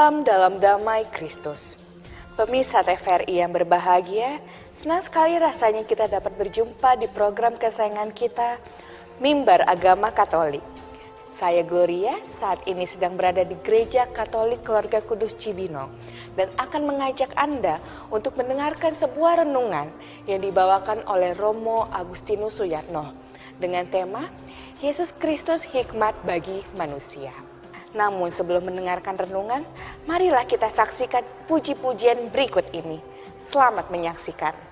Salam dalam damai Kristus. Pemirsa TVRI yang berbahagia, senang sekali rasanya kita dapat berjumpa di program kesayangan kita, Mimbar Agama Katolik. Saya Gloria, saat ini sedang berada di Gereja Katolik Keluarga Kudus Cibinong dan akan mengajak Anda untuk mendengarkan sebuah renungan yang dibawakan oleh Romo Agustinus Suyatno dengan tema Yesus Kristus Hikmat bagi Manusia. Namun sebelum mendengarkan renungan, marilah kita saksikan puji-pujian berikut ini. Selamat menyaksikan.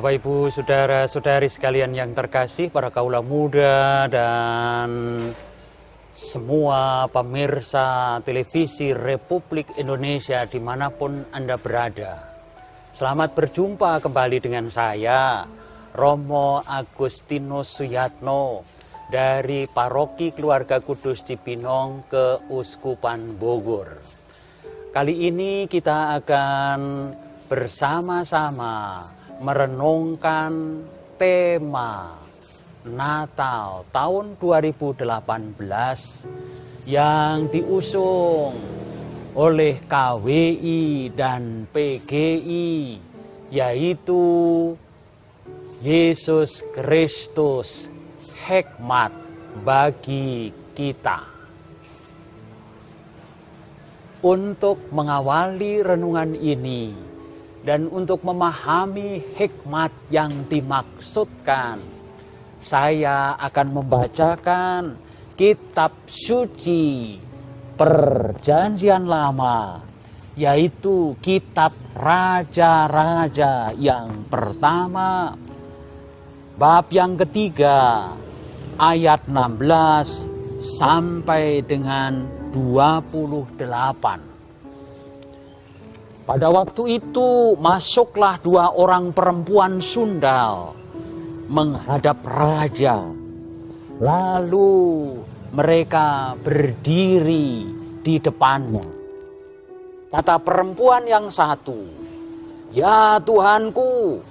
Bapak, Ibu, Saudara-saudari sekalian yang terkasih, para kaula muda dan semua pemirsa televisi Republik Indonesia dimanapun Anda berada. Selamat berjumpa kembali dengan saya, Romo Agustinus Suyatno dari Paroki Keluarga Kudus Cibinong Keuskupan Bogor. Kali ini kita akan bersama-sama merenungkan tema Natal tahun 2018 yang diusung oleh KWI dan PGI, yaitu Yesus Kristus Hikmat bagi kita. Untuk mengawali renungan ini dan untuk memahami hikmat yang dimaksudkan, saya akan membacakan kitab suci Perjanjian Lama, yaitu kitab Raja-Raja yang pertama, bab yang ketiga, ayat 16 sampai dengan 28. Pada waktu itu masuklah dua orang perempuan sundal menghadap raja. Lalu mereka berdiri di depannya. Kata perempuan yang satu, "Ya Tuhanku,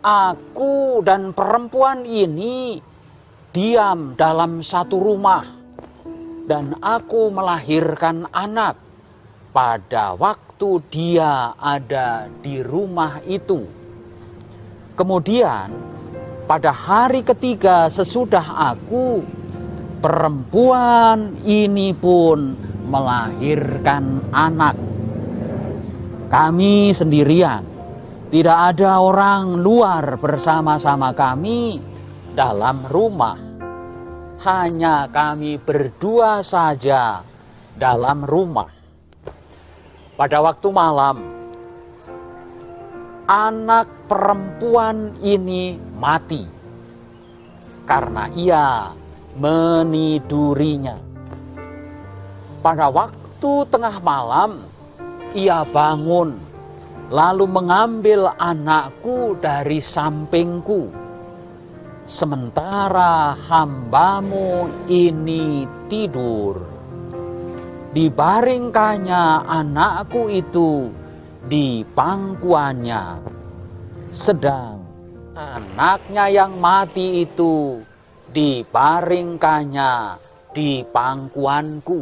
aku dan perempuan ini diam dalam satu rumah, dan aku melahirkan anak pada waktu dia ada di rumah itu. Kemudian pada hari ketiga sesudah aku, perempuan ini pun melahirkan anak. Kami sendirian, tidak ada orang luar bersama-sama kami dalam rumah. Hanya kami berdua saja dalam rumah. Pada waktu malam, anak perempuan ini mati karena ia menidurinya. Pada waktu tengah malam, ia bangun lalu mengambil anakku dari sampingku. Sementara hambamu ini tidur, dibaringkannya anakku itu di pangkuannya, sedang anaknya yang mati itu dibaringkannya di pangkuanku.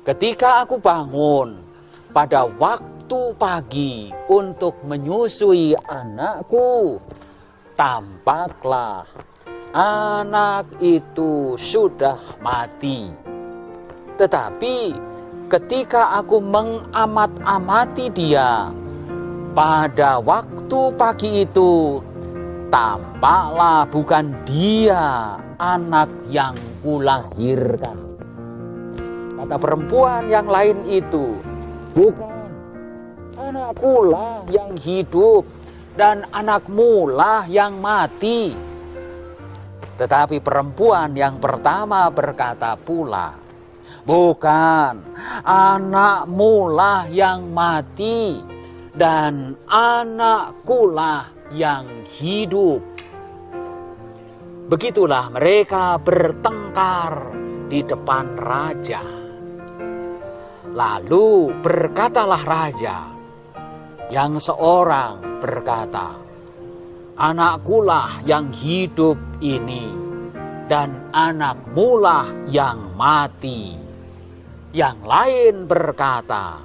Ketika aku bangun pada waktu pagi untuk menyusui anakku, tampaklah anak itu sudah mati. Tetapi ketika aku mengamat-amati dia pada waktu pagi itu, tampaklah bukan dia anak yang kulahirkan. Kata perempuan yang lain itu, bukan, anakkulah yang hidup dan anakmu lah yang mati. Tetapi perempuan yang pertama berkata pula, bukan, anakmu lah yang mati dan anakku lah yang hidup. Begitulah mereka bertengkar di depan raja. Lalu berkatalah raja, yang seorang berkata, anakkulah yang hidup ini dan anakmulah yang mati. Yang lain berkata,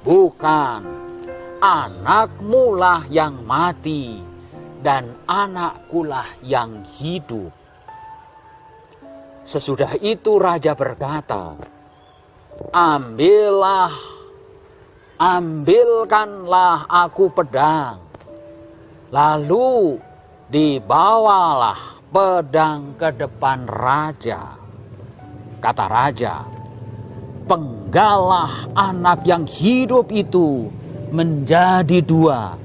bukan, anakmulah yang mati dan anakkulah yang hidup. Sesudah itu raja berkata, ambilkanlah aku pedang. Lalu dibawalah pedang ke depan raja. Kata raja, penggalah anak yang hidup itu menjadi dua,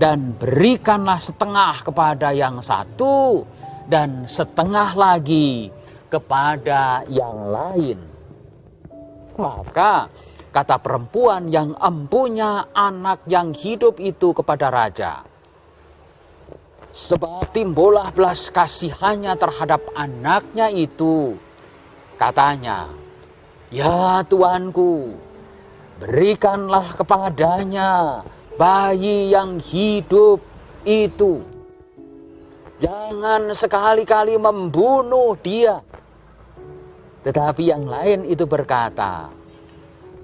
dan berikanlah setengah kepada yang satu dan setengah lagi kepada yang lain. Maka kata perempuan yang empunya anak yang hidup itu kepada raja, sebab timbullah belas kasihannya terhadap anaknya itu. Katanya, ya tuanku, berikanlah kepadanya bayi yang hidup itu. Jangan sekali-kali membunuh dia. Tetapi yang lain itu berkata,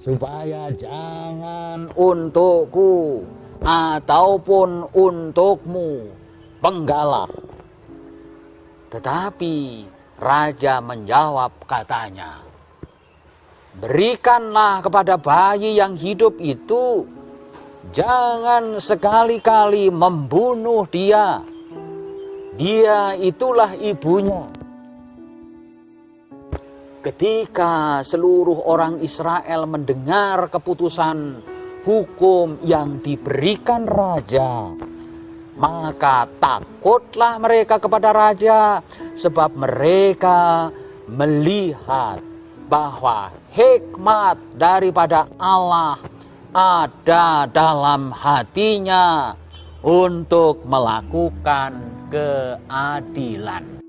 supaya jangan untukku ataupun untukmu penggalah. Tetapi raja menjawab katanya, berikanlah kepada bayi yang hidup itu, jangan sekali-kali membunuh dia. Dia itulah ibunya. Ketika seluruh orang Israel mendengar keputusan hukum yang diberikan raja, maka takutlah mereka kepada raja, sebab mereka melihat bahwa hikmat daripada Allah ada dalam hatinya untuk melakukan keadilan.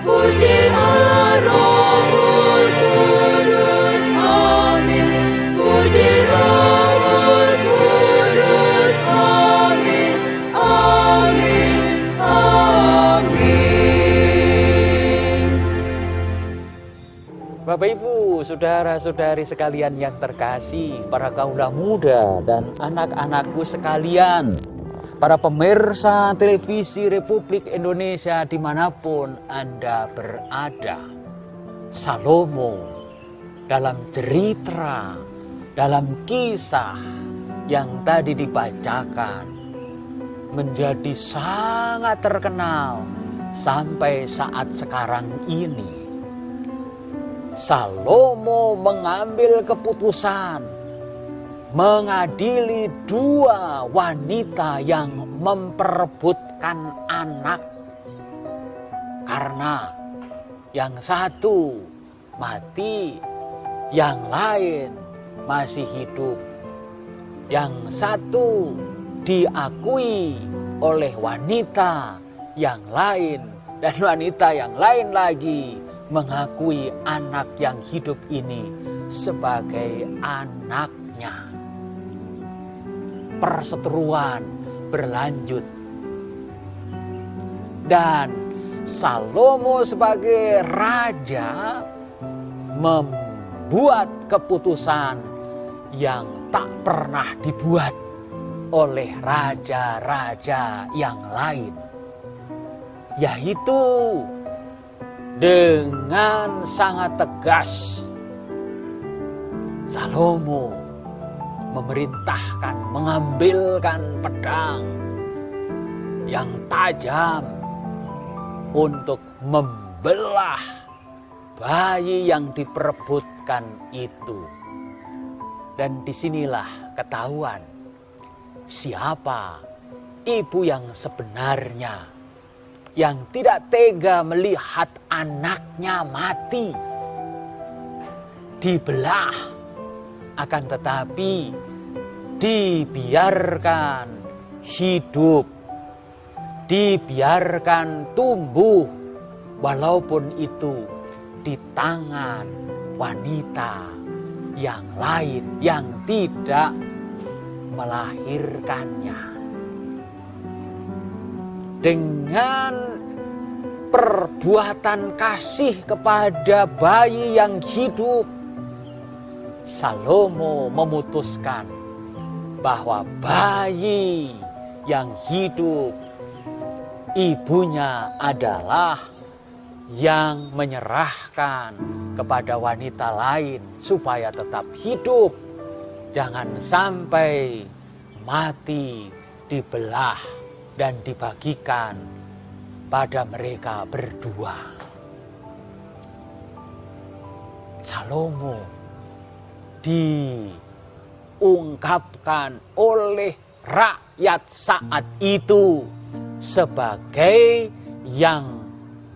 Puji Allah Rohul Kudus, amin. Puji Roh Bapak Ibu, saudara-saudari sekalian yang terkasih, para kaula muda dan anak-anakku sekalian, para pemirsa televisi Republik Indonesia dimanapun Anda berada. Salomo dalam cerita, dalam kisah yang tadi dibacakan menjadi sangat terkenal sampai saat sekarang ini. Salomo mengambil keputusan mengadili dua wanita yang memperebutkan anak karena yang satu mati, yang lain masih hidup. Yang satu diakui oleh wanita yang lain, dan wanita yang lain lagi mengakui anak yang hidup ini sebagai anaknya. Perseteruan berlanjut. Dan Salomo sebagai raja membuat keputusan yang tak pernah dibuat oleh raja-raja yang lain, yaitu dengan sangat tegas Salomo memerintahkan mengambilkan pedang yang tajam untuk membelah bayi yang diperebutkan itu. Dan disinilah ketahuan siapa ibu yang sebenarnya, yang tidak tega melihat anaknya mati, dibelah, akan tetapi dibiarkan hidup, dibiarkan tumbuh, walaupun itu di tangan wanita yang lain yang tidak melahirkannya. Dengan perbuatan kasih kepada bayi yang hidup, Salomo memutuskan bahwa bayi yang hidup ibunya adalah yang menyerahkan kepada wanita lain supaya tetap hidup. Jangan sampai mati, dibelah dan dibagikan pada mereka berdua. Salomo diungkapkan oleh rakyat saat itu sebagai yang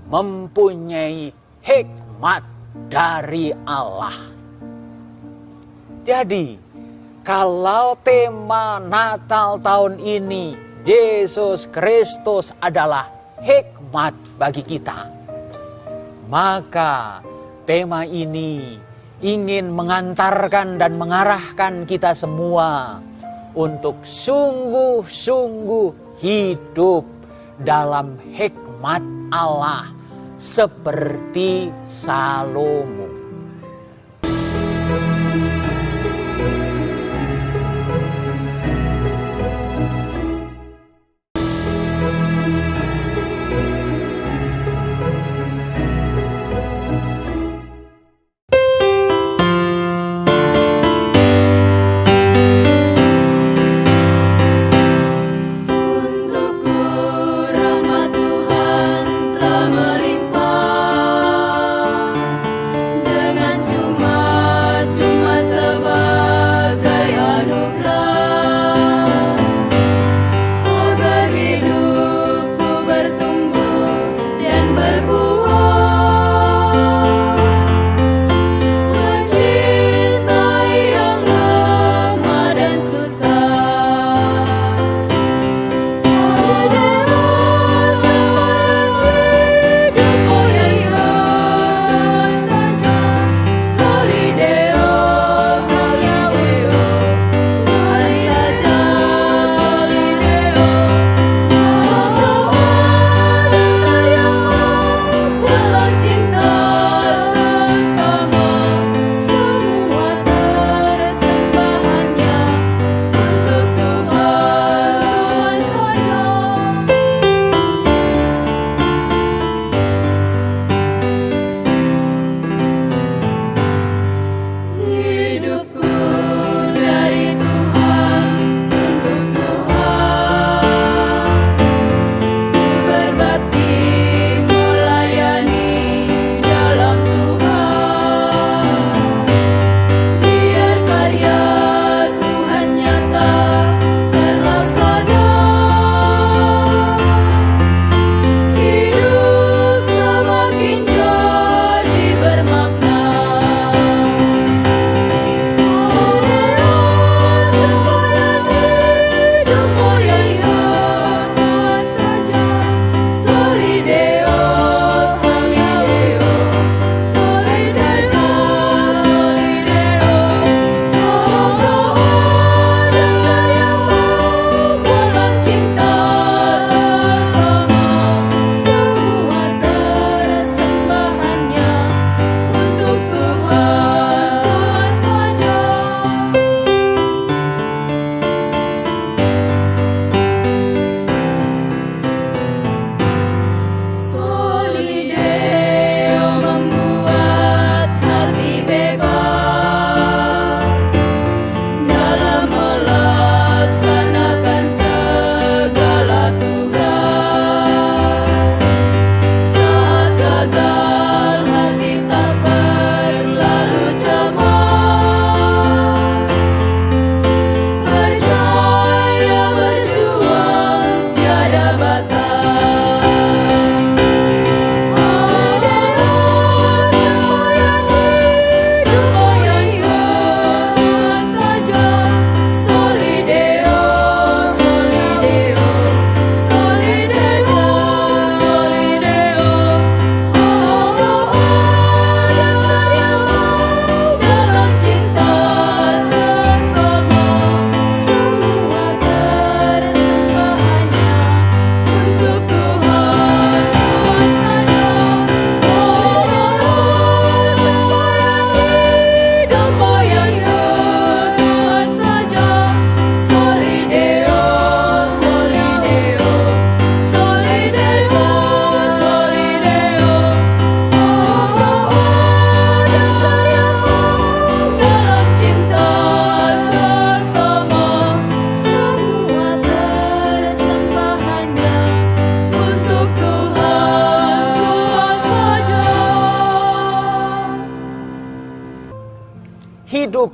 mempunyai hikmat dari Allah. Jadi, kalau tema Natal tahun ini Yesus Kristus adalah hikmat bagi kita, maka tema ini ingin mengantarkan dan mengarahkan kita semua untuk sungguh-sungguh hidup dalam hikmat Allah seperti Salomo. Rahmat Tuhan telah melimpah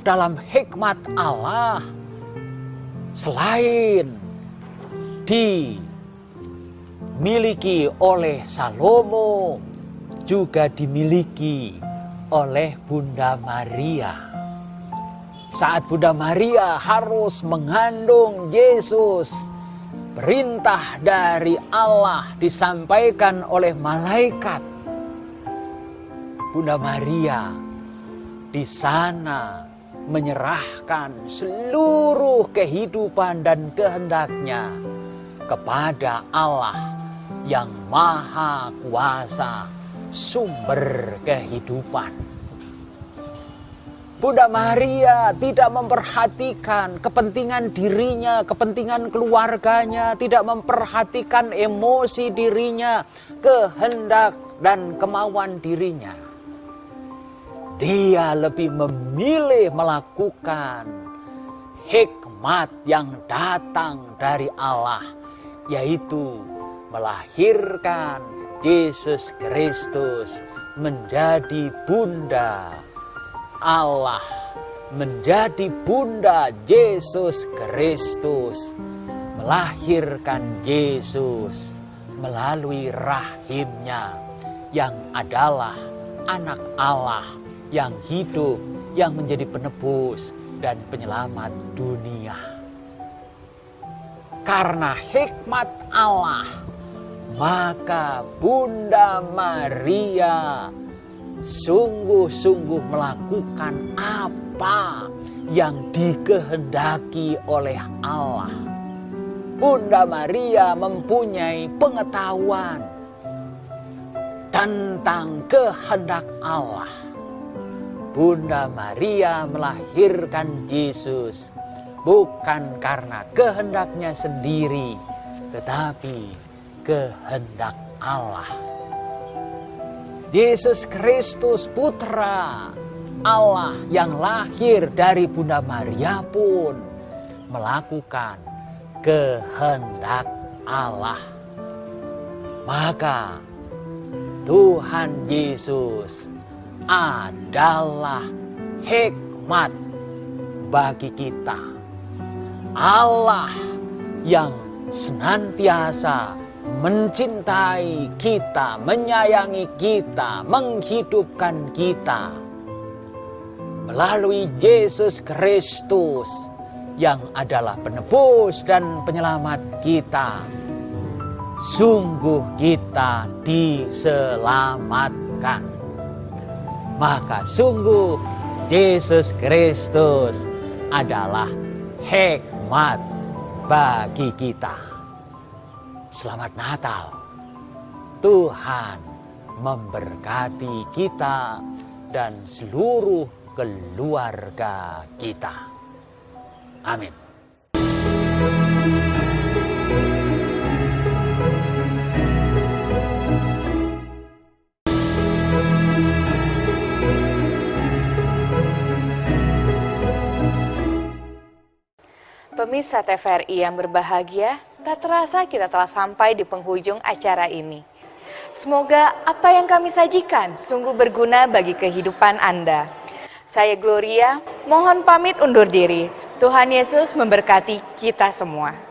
dalam hikmat Allah, selain dimiliki oleh Salomo, juga dimiliki oleh Bunda Maria. Saat Bunda Maria harus mengandung Yesus, perintah dari Allah disampaikan oleh malaikat. Bunda Maria di sana menyerahkan seluruh kehidupan dan kehendaknya kepada Allah yang Maha Kuasa, sumber kehidupan. Bunda Maria tidak memperhatikan kepentingan dirinya, kepentingan keluarganya, tidak memperhatikan emosi dirinya, kehendak dan kemauan dirinya. Dia lebih memilih melakukan hikmat yang datang dari Allah, yaitu melahirkan Yesus Kristus menjadi Bunda Allah, menjadi Bunda Yesus Kristus, melahirkan Yesus melalui rahimnya yang adalah anak Allah yang hidup, yang menjadi penebus dan penyelamat dunia. Karena hikmat Allah, maka Bunda Maria sungguh-sungguh melakukan apa yang dikehendaki oleh Allah. Bunda Maria mempunyai pengetahuan tentang kehendak Allah. Bunda Maria melahirkan Yesus bukan karena kehendaknya sendiri, tetapi kehendak Allah. Yesus Kristus Putra Allah yang lahir dari Bunda Maria pun melakukan kehendak Allah. Maka Tuhan Yesus adalah hikmat bagi kita. Allah yang senantiasa mencintai kita, menyayangi kita, menghidupkan kita melalui Yesus Kristus yang adalah penebus dan penyelamat kita. Sungguh kita diselamatkan. Maka sungguh Yesus Kristus adalah hikmat bagi kita. Selamat Natal. Tuhan memberkati kita dan seluruh keluarga kita. Amin. Pemirsa TVRI yang berbahagia, tak terasa kita telah sampai di penghujung acara ini. Semoga apa yang kami sajikan sungguh berguna bagi kehidupan Anda. Saya Gloria, mohon pamit undur diri. Tuhan Yesus memberkati kita semua.